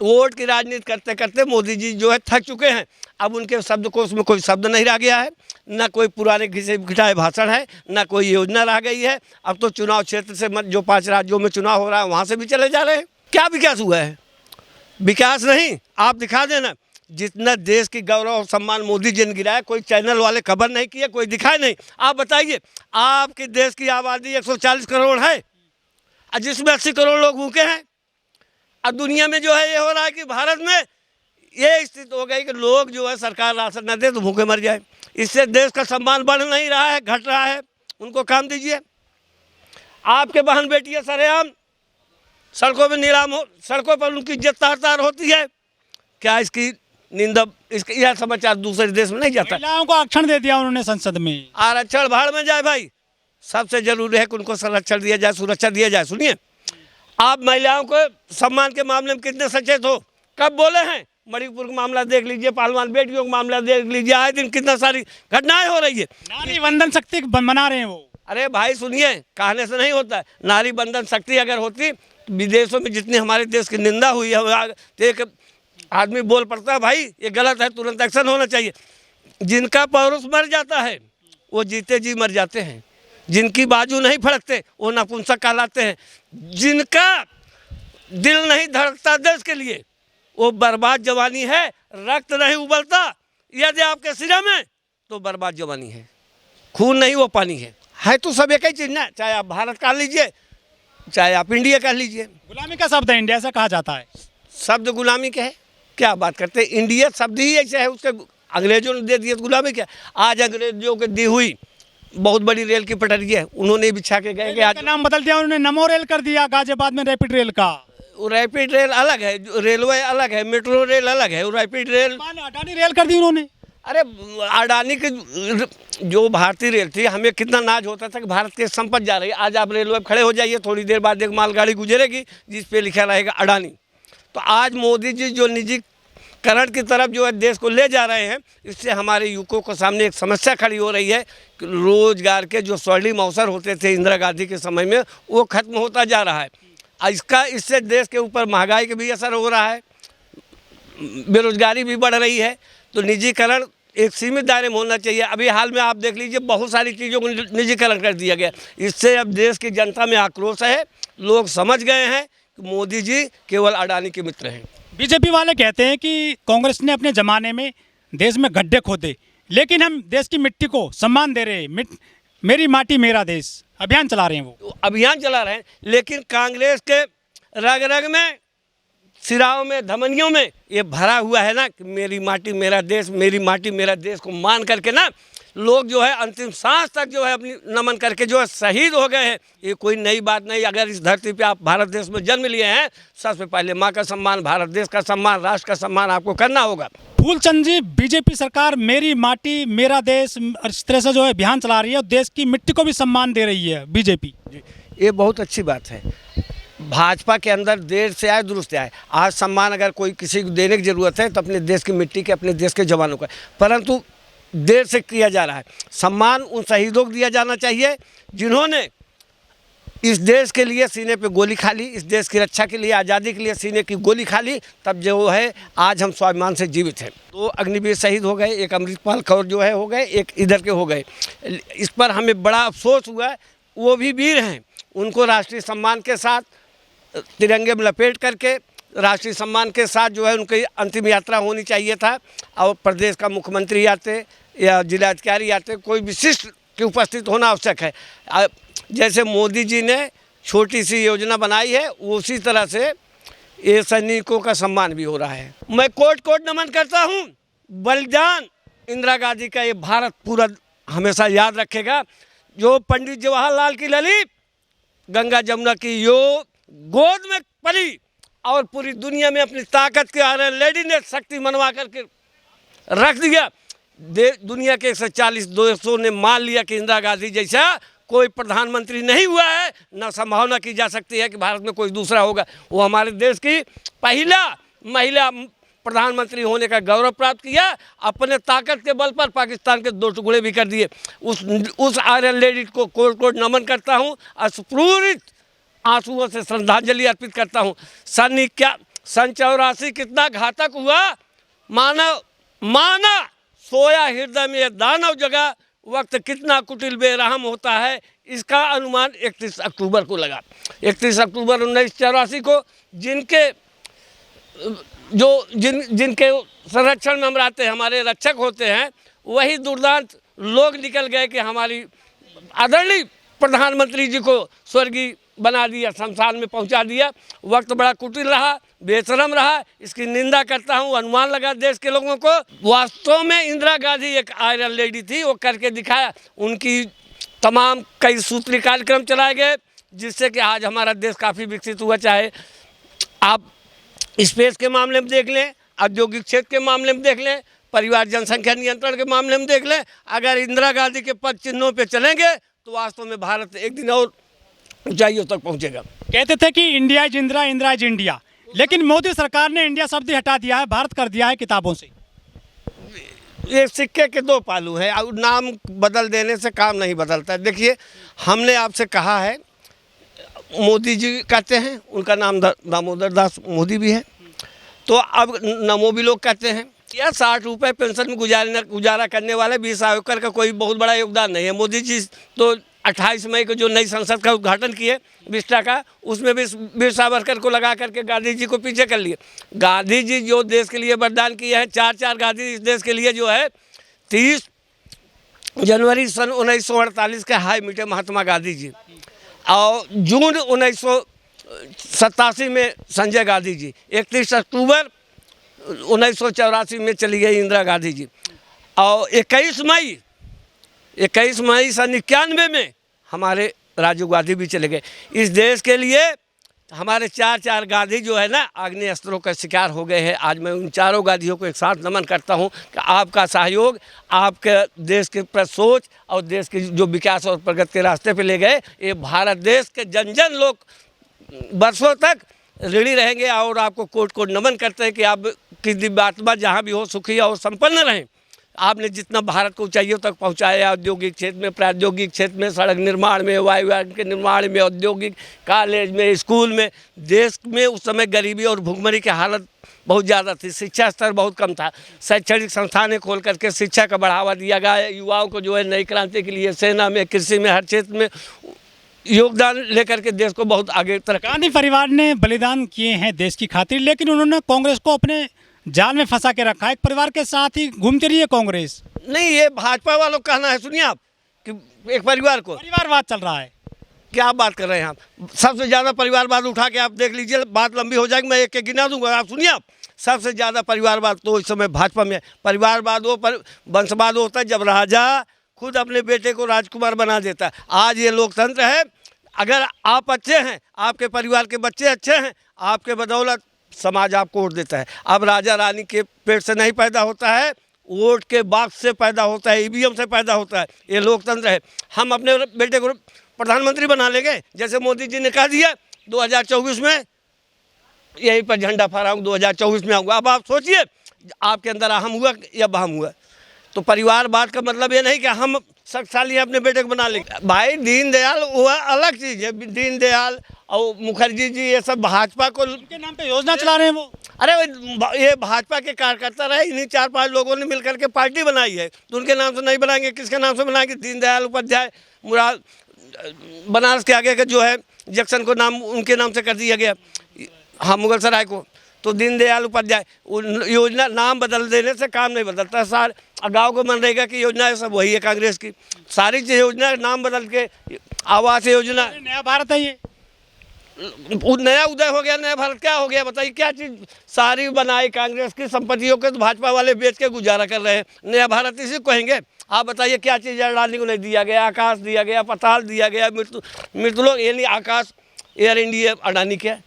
Vote की राजनीति करते करते मोदी जी जो है थक चुके हैं। अब उनके शब्दकोश में कोई शब्द नहीं रह गया है, ना कोई पुराने घिसे घिटाए भाषण है, ना कोई योजना रह गई है। अब तो चुनाव क्षेत्र से जो 5 राज्यों में चुनाव हो रहा है वहाँ से भी चले जा रहे हैं। क्या विकास हुआ है? विकास नहीं। आप दिखा देना जितना देश की गौरव और सम्मान मोदी जी ने गिराया, कोई चैनल वाले खबर नहीं किए, कोई दिखाए नहीं। आप बताइए, आपके देश की आबादी 140 करोड़ है, जिसमें 80 करोड़ लोग भूखे हैं। अब दुनिया में जो है ये हो रहा है कि भारत में ये स्थिति हो गई कि लोग जो है सरकार राशन न दे तो भूखे मर जाए। इससे देश का सम्मान बढ़ नहीं रहा है, घट रहा है। उनको काम दीजिए। आपके बहन बेटियां सरेआम सड़कों में नीलाम हो, सड़कों पर उनकी इज्जत तार होती है। क्या इसकी निंदा, इसका यह समाचार दूसरे देश में नहीं जाता? महिलाओं को आरक्षण दे दिया उन्होंने संसद में। आरक्षण भाड़ में जाए भाई। सबसे जरूरी है कि उनको संरक्षण दिया जाए, सुरक्षा दिया जाए। सुनिए, आप महिलाओं को सम्मान के मामले में कितने सचेत हो? कब बोले हैं? मणिपुर का मामला देख लीजिए, पहलवान बेटियों का मामला देख लीजिए, आए दिन कितना सारी घटनाएं हो रही है। नारी बंधन शक्ति मना रहे हैं वो। अरे भाई सुनिए, कहने से नहीं होता। नारी बंधन शक्ति अगर होती, विदेशों में जितनी हमारे देश की निंदा हुई है, तो एक आदमी बोल पड़ता है भाई ये गलत है, तुरंत एक्शन होना चाहिए। जिनका पौरुष मर जाता है वो जीते जी मर जाते हैं। जिनकी बाजू नहीं फड़कते वो नपुंसक कहलाते हैं। जिनका दिल नहीं धड़कता देश के लिए वो बर्बाद जवानी है। रक्त नहीं उबलता यदि आपके सिरे में तो बर्बाद जवानी है। खून नहीं वो पानी है तो सब एक ही चीज ना। चाहे आप भारत कह लीजिए, चाहे आप इंडिया कह लीजिए। गुलामी का शब्द है, इंडिया से कहा जाता है। शब्द गुलामी के है? क्या बात करते हैं? इंडिया शब्द ही ऐसे है, उसके अंग्रेजों ने दे दिया तो गुलामी क्या? आज अंग्रेजों के दी हुई बहुत बड़ी रेल की पटरी है, उन्होंने बिछा के गए कि आज नाम बदल दिया उन्होंने, नमो रेल कर दिया गाजियाबाद में रैपिड रेल का। रैपिड रेल अलग है, रेलवे अलग है, मेट्रो रेल अलग है, रैपिड रेल अडानी रेल कर दी उन्होंने। अरे अडानी की जो भारतीय रेल थी, हमें कितना नाज होता था कि भारत के संपत्ति जा रही है। आज आप रेलवे खड़े हो जाइए, थोड़ी देर बाद एक मालगाड़ी गुजरेगी जिस पे लिखा रहेगा अडानी। तो आज मोदी जी जो निजीकरण की तरफ जो है देश को ले जा रहे हैं, इससे हमारे युवकों को सामने एक समस्या खड़ी हो रही है कि रोजगार के जो स्वर्णिम अवसर होते थे इंदिरा गांधी के समय में, वो खत्म होता जा रहा है। इससे देश के ऊपर महंगाई का भी असर हो रहा है, बेरोजगारी भी बढ़ रही है। तो निजीकरण एक सीमित दायरे में होना चाहिए। अभी हाल में आप देख लीजिए, बहुत सारी चीज़ों को निजीकरण कर दिया गया। इससे अब देश की जनता में आक्रोश है। लोग समझ गए हैं कि मोदी जी केवल अडानी के मित्र हैं। बीजेपी वाले कहते हैं कि कांग्रेस ने अपने ज़माने में देश में गड्ढे खोदे, लेकिन हम देश की मिट्टी को सम्मान दे रहे हैं। मेरी माटी मेरा देश अभियान चला रहे हैं। वो अभियान चला रहे हैं, लेकिन कांग्रेस के रग रग में, सिराओं में, धमनियों में ये भरा हुआ है ना कि मेरी माटी मेरा देश, मेरी माटी मेरा देश को मान करके ना लोग जो है अंतिम सांस तक जो है अपनी नमन करके जो है शहीद हो गए हैं। ये कोई नई बात नहीं। अगर इस धरती पे आप भारत देश में जन्म लिए हैं, सबसे पहले माँ का सम्मान, भारत देश का सम्मान, राष्ट्र का सम्मान आपको करना होगा। फूलचंद जी, बीजेपी सरकार मेरी माटी मेरा देश इस तरह से जो है अभियान चला रही है और देश की मिट्टी को भी सम्मान दे रही है बीजेपी। ये बहुत अच्छी बात है। भाजपा के अंदर देर से आए दुरुस्त आए। आज सम्मान अगर कोई किसी को देने की ज़रूरत है तो अपने देश की मिट्टी के, अपने देश के जवानों का, परंतु देर से किया जा रहा है। सम्मान उन शहीदों को दिया जाना चाहिए जिन्होंने इस देश के लिए सीने पे गोली खा ली, इस देश की रक्षा के लिए, आज़ादी के लिए सीने की गोली खा ली, तब जो है आज हम स्वाभिमान से जीवित हैं। तो अग्निवीर शहीद हो गए, एक अमृतपाल कौर जो है हो गए, एक इधर के हो गए। इस पर हमें बड़ा अफसोस हुआ। वो भी वीर हैं, उनको राष्ट्रीय सम्मान के साथ तिरंगे में लपेट करके राष्ट्रीय सम्मान के साथ जो है उनकी अंतिम यात्रा होनी चाहिए था। और प्रदेश का मुख्यमंत्री आते या जिलाधिकारी आते, कोई विशिष्ट की उपस्थित होना आवश्यक है। जैसे मोदी जी ने छोटी सी योजना बनाई है, उसी तरह से ये सैनिकों का सम्मान भी हो रहा है। मैं कोट कोट नमन करता हूँ। बलिदान इंदिरा गांधी का ये भारत पूरा हमेशा याद रखेगा। जो पंडित जवाहरलाल की ललित गंगा जमुना की यो गोद में पली और पूरी दुनिया में अपनी ताकत के आयरन लेडी ने शक्ति मनवा करके रख दिया। दुनिया के 140 देशों ने मान लिया कि इंदिरा गांधी जैसा कोई प्रधानमंत्री नहीं हुआ है, न संभावना की जा सकती है कि भारत में कोई दूसरा होगा। वो हमारे देश की पहला महिला प्रधानमंत्री होने का गौरव प्राप्त किया। अपने ताकत के बल पर पाकिस्तान के 2 टुकड़े भी कर दिए। उस आयरन लेडी को कोट कोट नमन करता हूँ, अस्फुरित आंसुओं से श्रद्धांजलि अर्पित करता हूँ। सैनिक क्या सन 84 कितना घातक हुआ, माना सोया हृदय में दानव जगह, वक्त कितना कुटिल बेरहम होता है, इसका अनुमान 31 अक्टूबर को लगा। 31 अक्टूबर 1984 को जिनके संरक्षण में हम रहते हैं, हमारे रक्षक होते हैं, वही दुर्दांत लोग निकल गए कि हमारी आदरणीय प्रधानमंत्री जी को स्वर्गीय बना दिया, शमशान में पहुंचा दिया। वक्त बड़ा कुटिल रहा, बेशरम रहा, इसकी निंदा करता हूं। अनुमान लगा देश के लोगों को। वास्तव में इंदिरा गांधी एक आयरन लेडी थी, वो करके दिखाया। उनकी तमाम कई सूत्री कार्यक्रम चलाए गए, जिससे कि आज हमारा देश काफ़ी विकसित हुआ। चाहे आप स्पेस के मामले में देख लें, औद्योगिक क्षेत्र के मामले में देख लें, परिवार जनसंख्या नियंत्रण के मामले में देख लें। अगर इंदिरा गांधी के पद चिन्हों पे चलेंगे तो वास्तव में भारत एक दिन और ऊंचाइयों तक पहुंचेगा। कहते थे कि India is Indira, Indira is India, लेकिन मोदी सरकार ने इंडिया शब्द हटा दिया है, भारत कर दिया है किताबों से। ये सिक्के के दो पहलू हैं, और नाम बदल देने से काम नहीं बदलता। देखिए, हमने आपसे कहा है, मोदी जी कहते हैं, उनका नाम दामोदर दास मोदी भी है, तो अब नमो भी लोग कहते हैं। या 60 रुपये पेंशन में गुजारा करने वाले 20 आयकर का कोई बहुत बड़ा योगदान नहीं है। मोदी जी तो 28 मई को जो नई संसद का उद्घाटन किए विस्टा का, उसमें भी वीर सावरकर को लगा करके गांधी जी को पीछे कर लिए। गांधी जी जो देश के लिए वरदान किए हैं, 4 गांधी इस देश के लिए जो है, 30 जनवरी सन 1948 के हाई मीटे महात्मा गांधी जी, और जून 1987 में संजय गांधी जी, 31 अक्टूबर 1984 में चली गई इंदिरा गांधी जी, और 21 मई सन 91 में हमारे राजीव गांधी भी चले गए। इस देश के लिए हमारे 4 गांधी जो है ना, आग्नेय अस्त्रों का शिकार हो गए हैं। आज मैं उन चारों गांधियों को एक साथ नमन करता हूं कि आपका सहयोग, आपके देश के प्रति सोच और देश के जो विकास और प्रगति के रास्ते पे ले गए, ये भारत देश के जन लोग वर्षों तक ऋणी रहेंगे। और आपको कोट नमन करते हैं कि आप किस दिव्यात्मा जहाँ भी हो, सुखी और संपन्न रहें। आपने जितना भारत को ऊंचाइयों तक पहुंचाया, औद्योगिक क्षेत्र में, प्रौद्योगिक क्षेत्र में, सड़क निर्माण में, वायुयान के निर्माण में, औद्योगिक कॉलेज में, स्कूल में, देश में उस समय गरीबी और भुखमरी की हालत बहुत ज़्यादा थी, शिक्षा स्तर बहुत कम था। शैक्षणिक संस्थानें खोल करके शिक्षा का बढ़ावा दिया गया। युवाओं को जो है नई क्रांति के लिए सेना में, कृषि में, हर क्षेत्र में योगदान लेकर के देश को बहुत आगे तरक्की। गांधी परिवार ने बलिदान किए हैं देश की खातिर, लेकिन उन्होंने कांग्रेस को अपने जाल में फंसा के रखा है। एक परिवार के साथ ही घूमती रही है कांग्रेस। नहीं, ये भाजपा वालों का कहना है। सुनिए आप, कि एक परिवारवाद चल रहा है। क्या आप बात कर रहे हैं आप? सबसे ज़्यादा परिवारवाद उठा के आप देख लीजिए, बात लंबी हो जाएगी, मैं एक एक गिना दूंगा, आप सुनिए। आप, सबसे ज़्यादा परिवारवाद तो इस समय भाजपा में है। परिवारवाद वो वंशवाद होता है जब राजा खुद अपने बेटे को राजकुमार बना देता है। आज ये लोकतंत्र है। अगर आप अच्छे हैं, आपके परिवार के बच्चे अच्छे हैं, आपके बदौलत समाज आपको वोट देता है। अब राजा रानी के पेट से नहीं पैदा होता है, वोट के बाक्स से पैदा होता है, ईवीएम से पैदा होता है। ये लोकतंत्र है। हम अपने बेटे को प्रधानमंत्री बना लेंगे, जैसे मोदी जी ने कह दिया 2024 में यहीं पर झंडा फहराऊंगा, 2024 में आऊँगा। अब आप सोचिए, आपके अंदर अहम हुआ या बहम हुआ? तो परिवारवाद का मतलब ये नहीं कि हम शक्तिशाली अपने बेटे को बना लेंगे। भाई, दीनदयाल वह अलग चीज़ है। दीनदयाल और मुखर्जी जी, ये सब भाजपा को उनके नाम पे योजना चला रहे हैं वो। अरे ये भाजपा के कार्यकर्ता रहे, इन्हीं 4-5 लोगों ने मिलकर के पार्टी बनाई है, तो उनके नाम से नहीं बनाएंगे, किसके नाम से बनाएंगे? दीनदयाल उपाध्याय, मुराद, बनारस के आगे का जो है जंक्शन को नाम उनके नाम से कर दिया गया, हाँ, मुगल सराय को। तो दीनदयाल उपाध्याय, योजना नाम बदल देने से काम नहीं बदलता। सारे गाँव को मनरेगा की योजना है, सब वही है कांग्रेस की। सारी चीज़ योजना नाम बदल के, आवास योजना, नया भारत है ये, नया उदय हो गया। नया भारत क्या हो गया बताइए? क्या चीज़ सारी बनाई कांग्रेस की संपत्तियों के, तो भाजपा वाले बेच के गुजारा कर रहे हैं। नया भारत इसी को कहेंगे। आप बताइए क्या चीज़ अडानी को नहीं दिया गया? आकाश दिया गया, पाताल दिया गया, मृत्युलोक, यानी आकाश, एयर इंडिया अडानी क्या,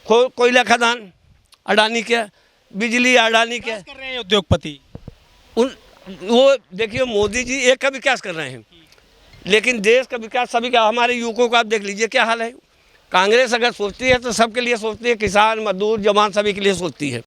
कोयला खदान अडानी क्या, बिजली अडानी क्या कर रहे हैं उद्योगपति। वो देखिए, मोदी जी एक का विकास कर रहे हैं, लेकिन देश का विकास सभी का। हमारे युवकों को आप देख लीजिए क्या हाल है। कांग्रेस अगर सोचती है तो सबके लिए सोचती है, किसान, मजदूर, जवान, सभी के लिए सोचती है।